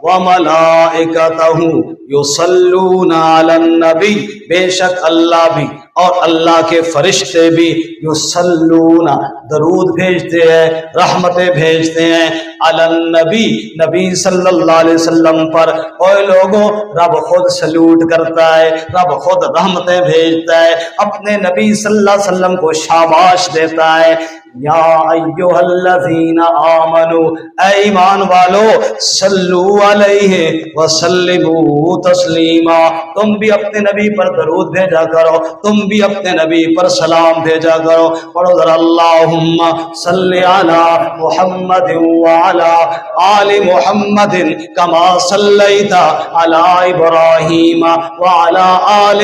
وملائکتہ یصلون علی النبی، بے شک اللہ بھی اور اللہ کے فرشتے بھی یصلون درود بھیجتے ہیں، رحمتیں بھیجتے ہیں، علی النبی نبی صلی اللہ علیہ وسلم پر۔ اوے لوگوں، رب خود سلوٹ کرتا ہے، رب خود رحمتیں بھیجتا ہے، اپنے نبی صلی اللہ علیہ وسلم کو شاباش دیتا ہے۔ یا ایھا الذین آمنوا، اے ایمان والو، صلو علیہ وسلموا تسلیما، تم بھی اپنے نبی پر درود بھیجا کرو، تم بھی اپنے نبی پر سلام بھیجا کرو۔ پڑھو ذرا اللہم صلی علی محمد وعلی آل محمد کما صلیت علی ابراہیم وعلی آل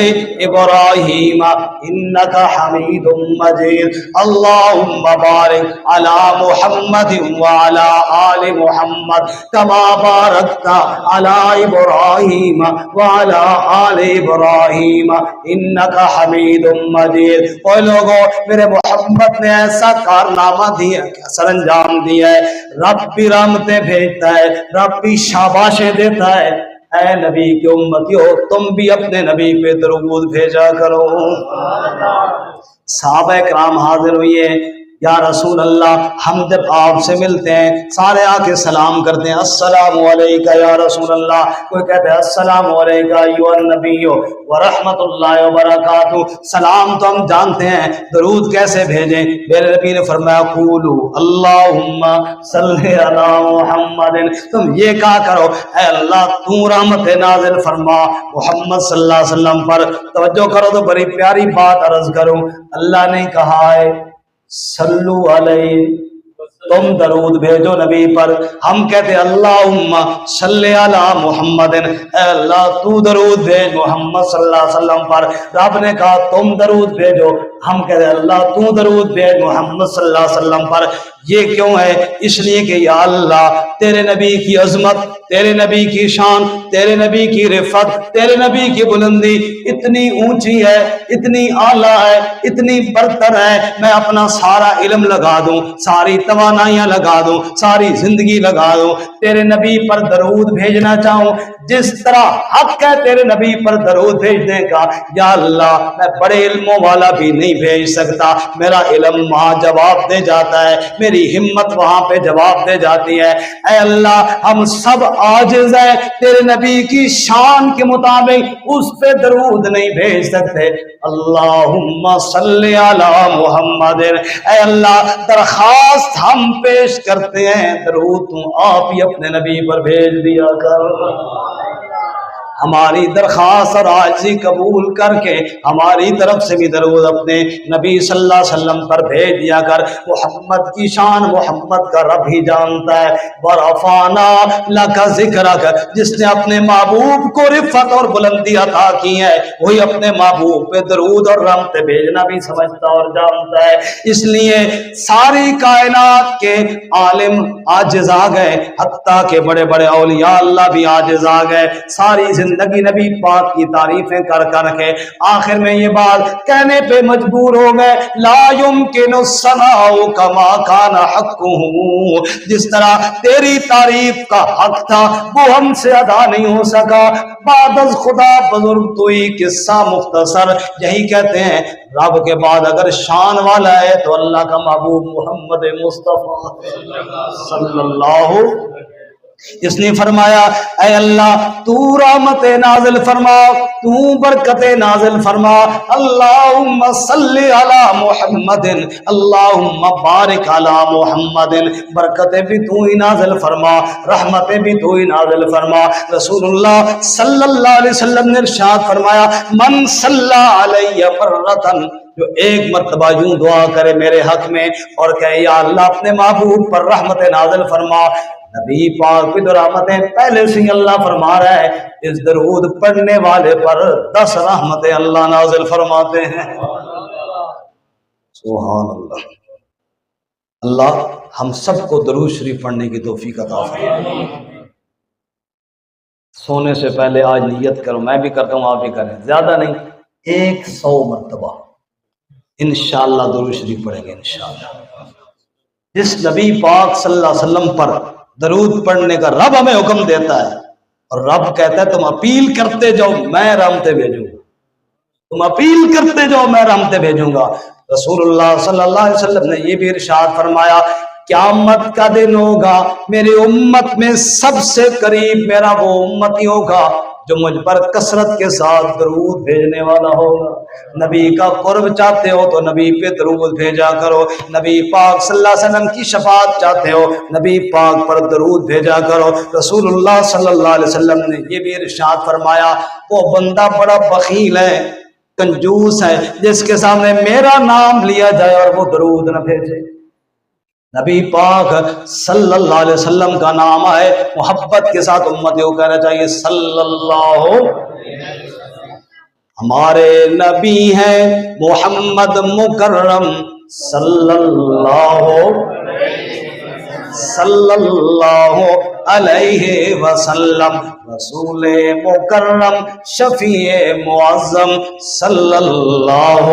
ابراہیم انک حمید مجید۔ اللہم بارک علی محمد وعلی آل محمد کما بارکت علی ابراہیم وعلی آل ابراہیم انک حمید مجید۔ اوہ لوگوں، میرے محمد نے ایسا کارنامہ دیا، سر انجام دیا ہے، رب بھی رحمتیں بھیجتا ہے، رب بھی شاباشیں دیتا ہے۔ اے نبی کی امتیو، تم بھی اپنے نبی پہ درود بھیجا کرو۔ صحابہ کرام حاضر ہوئے، یا رسول اللہ، ہم جب آپ سے ملتے ہیں سارے آ کے سلام کرتے ہیں، السلام علیکہ یا رسول اللہ، کوئی کہتا ہے السلام علیکہ ایھا النبی ورحمۃ اللہ وبرکاتہ۔ سلام تو ہم جانتے ہیں، درود کیسے بھیجیں؟ میرے نبی نے فرمایا قولوا اللہم صلی علی محمد، تم یہ کہا کرو اے اللہ تو رحمت نازل فرما محمد صلی اللہ علیہ وسلم پر۔ توجہ کرو تو بڑی پیاری بات عرض کروں، اللہ نے کہا ہے صلو علیہ، تم درود بھیجو نبی پر۔ ہم کہتے اللہم صلی علی محمد، اے اللہ تو درود بھیج محمد صلی اللہ علیہ وسلم پر۔ رب نے کہا تم درود بھیجو، ہم کہتے اللہ تو درود بھیج محمد صلی اللہ علیہ وسلم پر۔ یہ کیوں ہے؟ اس لیے کہ یا اللہ تیرے نبی کی عظمت، تیرے نبی کی شان، تیرے نبی کی رفعت، تیرے نبی کی بلندی اتنی اونچی ہے، اتنی اعلیٰ ہے، اتنی برتر ہے، میں اپنا سارا علم لگا دوں، ساری توانائیاں لگا دوں، ساری زندگی لگا دوں، تیرے نبی پر درود بھیجنا چاہوں۔ جس طرح حق ہے تیرے نبی پر درود بھیجنے کا، یا اللہ میں بڑے علموں والا بھی نہیں بھیج سکتا، میرا علم وہاں جواب دے جاتا ہے، میری ہمت وہاں پہ جواب دے جاتی ہے۔ اے اللہ ہم سب عاجز ہیں، تیرے نبی کی شان کے مطابق اس پہ درود نہیں بھیج سکتے۔ اللہم صلی علی محمد، اے اللہ درخواست ہم پیش کرتے ہیں، درود تو آپ ہی اپنے نبی پر بھیج دیا کر۔ ہماری درخواست اور عاجزی قبول کر کے ہماری طرف سے بھی درود اپنے نبی صلی اللہ علیہ وسلم پر بھیج دیا کر۔ محمد کی شان محمد کا رب ہی جانتا ہے۔ ورفعنا لک ذکرک، جس نے اپنے محبوب کو رفعت اور بلندی عطا کی ہے وہی اپنے محبوب پہ درود اور رحمت بھیجنا بھی سمجھتا اور جانتا ہے۔ اس لیے ساری کائنات کے عالم عاجز آ گئے، حتیٰ کہ بڑے بڑے اولیاء اللہ بھی عاجز آ گئے، ساری زندگی نبی پاک کی تعریفیں کر کر کے آخر میں یہ بات کہنے پہ مجبور ہو گئے، لا يمكن الثناء كما كان حقه، جس طرح تیری تعریف کا حق تھا وہ ہم سے ادا نہیں ہو سکا۔ بعد از خدا بزرگ تو ہی قصہ مختصر یہی کہتے ہیں، رب کے بعد اگر شان والا ہے تو اللہ کا محبوب محمد مصطفیٰ صلی اللہ، اس نے فرمایا اے اللہ تو رحمت نازل فرما، تو برکت نازل فرما، اللہم صلی علی محمد، اللہم بارک علی محمد، برکتیں بھی تو ہی نازل فرما، رحمتیں بھی تو ہی نازل فرما۔ رسول اللہ صلی اللہ علیہ وسلم نے ارشاد فرمایا من صلی علی مرۃ، جو ایک مرتبہ یوں دعا کرے میرے حق میں اور کہے یا اللہ اپنے محبوب پر رحمت نازل فرما، نبی پاک کی تو رحمتیں پہلے سے ہی اللہ فرما رہا ہے، اس درود پڑھنے والے پر 10 رحمتیں اللہ نازل فرماتے ہیں۔ سبحان اللہ۔ اللہ ہم سب کو درود شریف پڑھنے کی توفیق عطا فرمائے۔ سونے سے پہلے آج نیت کرو، میں بھی کرتا ہوں آپ بھی کریں، زیادہ نہیں، 100 مرتبہ انشاءاللہ درود شریف پڑھیں گے انشاءاللہ۔ جس نبی پاک صلی اللہ علیہ وسلم پر درود پڑھنے کا رب ہمیں حکم دیتا ہے اور رب کہتا ہے تم اپیل کرتے جاؤ میں رحمتیں بھیجوں گا، تم اپیل کرتے جاؤ میں رحمتیں بھیجوں گا۔ رسول اللہ صلی اللہ علیہ وسلم نے یہ بھی ارشاد فرمایا قیامت کا دن ہوگا، میری امت میں سب سے قریب میرا وہ امتی ہوگا جو مجھ پر کثرت کے ساتھ درود بھیجنے والا ہوگا۔ نبی کا قرب چاہتے ہو تو نبی پہ درود بھیجا کرو، نبی پاک صلی اللہ علیہ وسلم کی شفاعت چاہتے ہو نبی پاک پر درود بھیجا کرو۔ رسول اللہ صلی اللہ علیہ وسلم نے یہ بھی ارشاد فرمایا وہ بندہ بڑا بخیل ہے، کنجوس ہے، جس کے سامنے میرا نام لیا جائے اور وہ درود نہ بھیجے۔ نبی پاک صلی اللہ علیہ وسلم کا نام ہے، محبت کے ساتھ امت کو کہنا چاہیے صلی اللہ۔ ہمارے نبی ہیں محمد مکرم صلی اللہ علیہ وسلم، رسول مکرم شفیع معظم صلی اللہ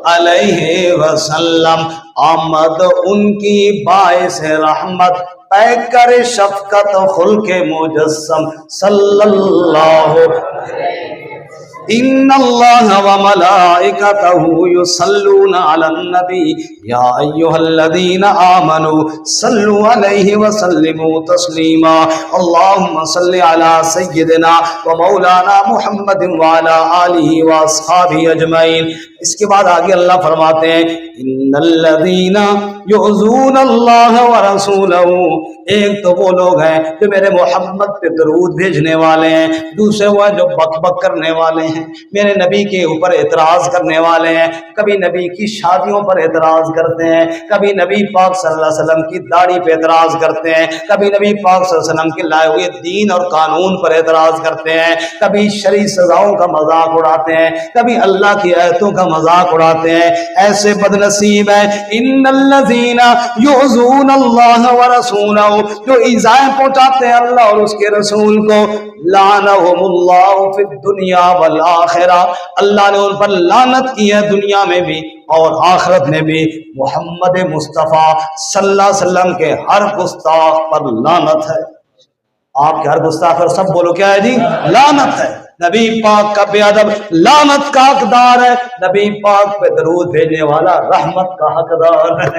علیہ وسلم، آمد ان کی باعث رحمت پیکر شفقت خلق مجسم صلی اللہ۔ ان اللہ وملائکتہ یصلون علی النبی یا ایھا الذین آمنوا صلوا علیہ وسلموا تسلیما، اللہم صل علی سیدنا ومولانا محمد وعلی آلہ واصحابہ اجمعین۔ اس کے بعد آگے اللہ فرماتے ہیں ان الذین یؤذون اللہ ورسولہ، ایک تو وہ لوگ ہیں جو میرے محمد پہ درود بھیجنے والے ہیں، دوسرے وہ ہیں جو بک بک کرنے والے ہیں، میرے نبی کے اوپر اعتراض کرنے والے ہیں، کبھی نبی کی شادیوں پر اعتراض کرتے ہیں، کبھی نبی پاک صلی اللہ علیہ وسلم کی داڑھی پہ اعتراض کرتے ہیں، کبھی نبی پاک صلی اللہ علیہ وسلم کے لائے ہوئے دین اور قانون پر اعتراض کرتے ہیں، کبھی شرعی سزاؤں کا مذاق اڑاتے ہیں، کبھی اللہ کی آیتوں کا مذاق اڑاتے ہیں۔ ایسے بد نصیب ہیں ان الذین یؤذون اللہ ورسولہ، جو ایذائیں پہنچاتے ہیں اللہ اور اس کے رسول کو، لعنہم اللہ فی الدنیا والآخرہ، اللہ نے ان پر لعنت کی ہے دنیا میں بھی اور آخرت میں بھی۔ محمد مصطفیٰ صلی اللہ علیہ وسلم کے ہر گستاخ پر لعنت ہے۔ آپ کے ہر گستاخ پر سب بولو کیا ہے جی؟ لعنت ہے۔ نبی پاک کا بے ادب لعنت کا حقدار ہے، نبی پاک پہ درود بھیجنے والا رحمت کا حقدار ہے۔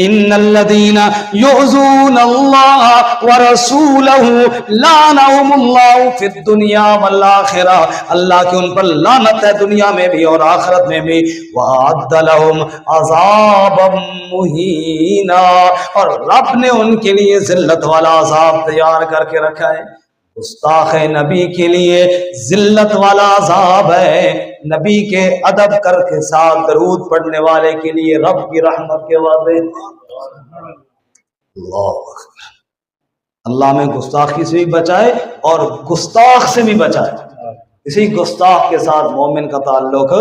ان الذین یؤذون اللہ ورسولہ لعنہم اللہ فی الدنیا والآخرہ، اللہ کی ان پر لعنت ہے دنیا میں بھی اور آخرت میں بھی۔ وَأَعَدَّ لَهُمْ عَذَابًا مُهِینًا، اور رب نے ان کے لیے ذلت والا عذاب تیار کر کے رکھا ہے۔ گستاخ نبی کے لیے ذلت والا عذاب ہے، نبی کے ادب کر کے ساتھ درود پڑھنے والے کے لیے رب کی رحمت کے وعدے۔ اللہ اکبر، اللہ میں گستاخی سے بھی بچائے اور گستاخ سے بھی بچائے، اسی گستاخ کے ساتھ مومن کا تعلق۔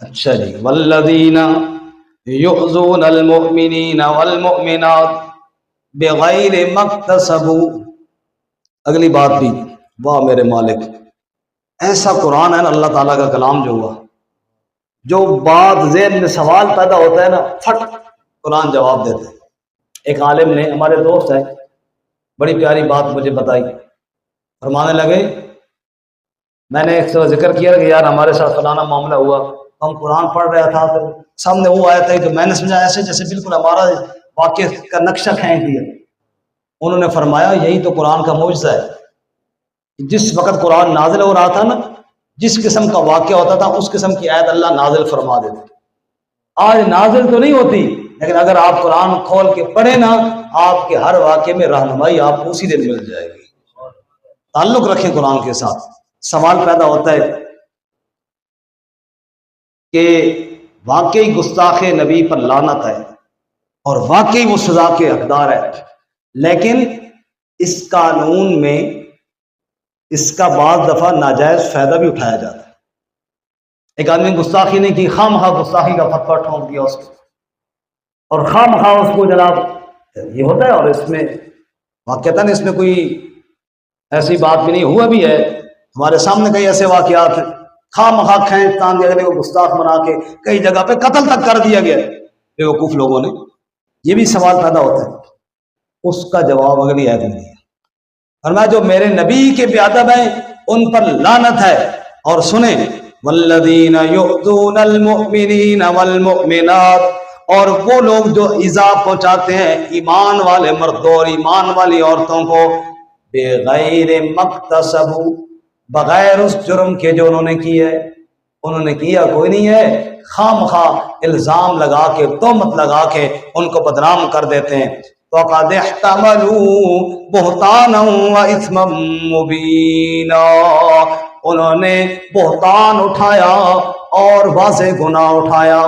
اچھا جی، والذین یؤذون المؤمنین والمؤمنات بغیر مکتسبوا، اگلی بات بھی واہ میرے مالک، ایسا قرآن ہے نا اللہ تعالیٰ کا کلام جو ہوا، جو بات ذہن میں سوال پیدا ہوتا ہے نا پھٹ قرآن جواب دیتے ہیں۔ ایک عالم نے، ہمارے دوست ہے، بڑی پیاری بات مجھے بتائی، فرمانے لگے میں نے ایک ذکر کیا کہ یار ہمارے ساتھ فلانا معاملہ ہوا، ہم قرآن پڑھ رہا تھا تو سامنے وہ آیا تھا کہ میں نے سمجھا ایسے جیسے بالکل ہمارا واقعہ کا نقشہ کھینچ دیا۔ انہوں نے فرمایا یہی تو قرآن کا معجزہ ہے، جس وقت قرآن نازل ہو رہا تھا نا، جس قسم کا واقعہ ہوتا تھا اس قسم کی آیت اللہ نازل فرما دیتے۔ آج نازل تو نہیں ہوتی، لیکن اگر آپ قرآن کھول کے پڑھیں نا، آپ کے ہر واقعے میں رہنمائی آپ کو اسی دن مل جائے گی۔ تعلق رکھیں قرآن کے ساتھ۔ سوال پیدا ہوتا ہے کہ واقعی گستاخ نبی پر لعنت ہے اور واقعی وہ سزا کے حقدار ہے، لیکن اس قانون میں اس کا بعض دفعہ ناجائز فائدہ بھی اٹھایا جاتا ہے۔ ایک آدمی گستاخی نہیں کی، خواہ مخواہ گستاخی کا فتویٰ ٹھونک دیا اس کو، اور خواہ مخواہ اس کو جناب یہ ہوتا ہے، اور اس میں واقعتاً اس میں کوئی ایسی بات بھی نہیں، ہوا بھی ہے ہمارے سامنے کئی ایسے واقعات ہیں، خواہ مخواہ کھینچ تان دیا، اگلے کو گستاخ بنا کے کئی جگہ پہ قتل تک کر دیا گیا بیوقوف لوگوں نے۔ یہ بھی سوال پیدا ہوتا ہے، اس کا جواب اگلی آیت میں دیا۔ فرمایا جو میرے نبی کے بے ادب ہیں ان پر لعنت ہے۔ اور سنیں والذین یؤذون المؤمنین والمؤمنات، اور وہ لوگ جو ایذا پہنچاتے ہیں ایمان والے مردوں اور ایمان والی عورتوں کو، بغیر مکتسب، بغیر اس جرم کے جو انہوں نے کیا ہے، انہوں نے کیا کوئی نہیں ہے، خام خواہ الزام لگا کے تہمت لگا کے ان کو بدنام کر دیتے ہیں۔ وَقَدْ احْتَمَلُوا بُهْتَانًا وَإِثْمًا مُبِينًا، انہوں نے بہتان اٹھایا اور واضح گناہ اٹھایا۔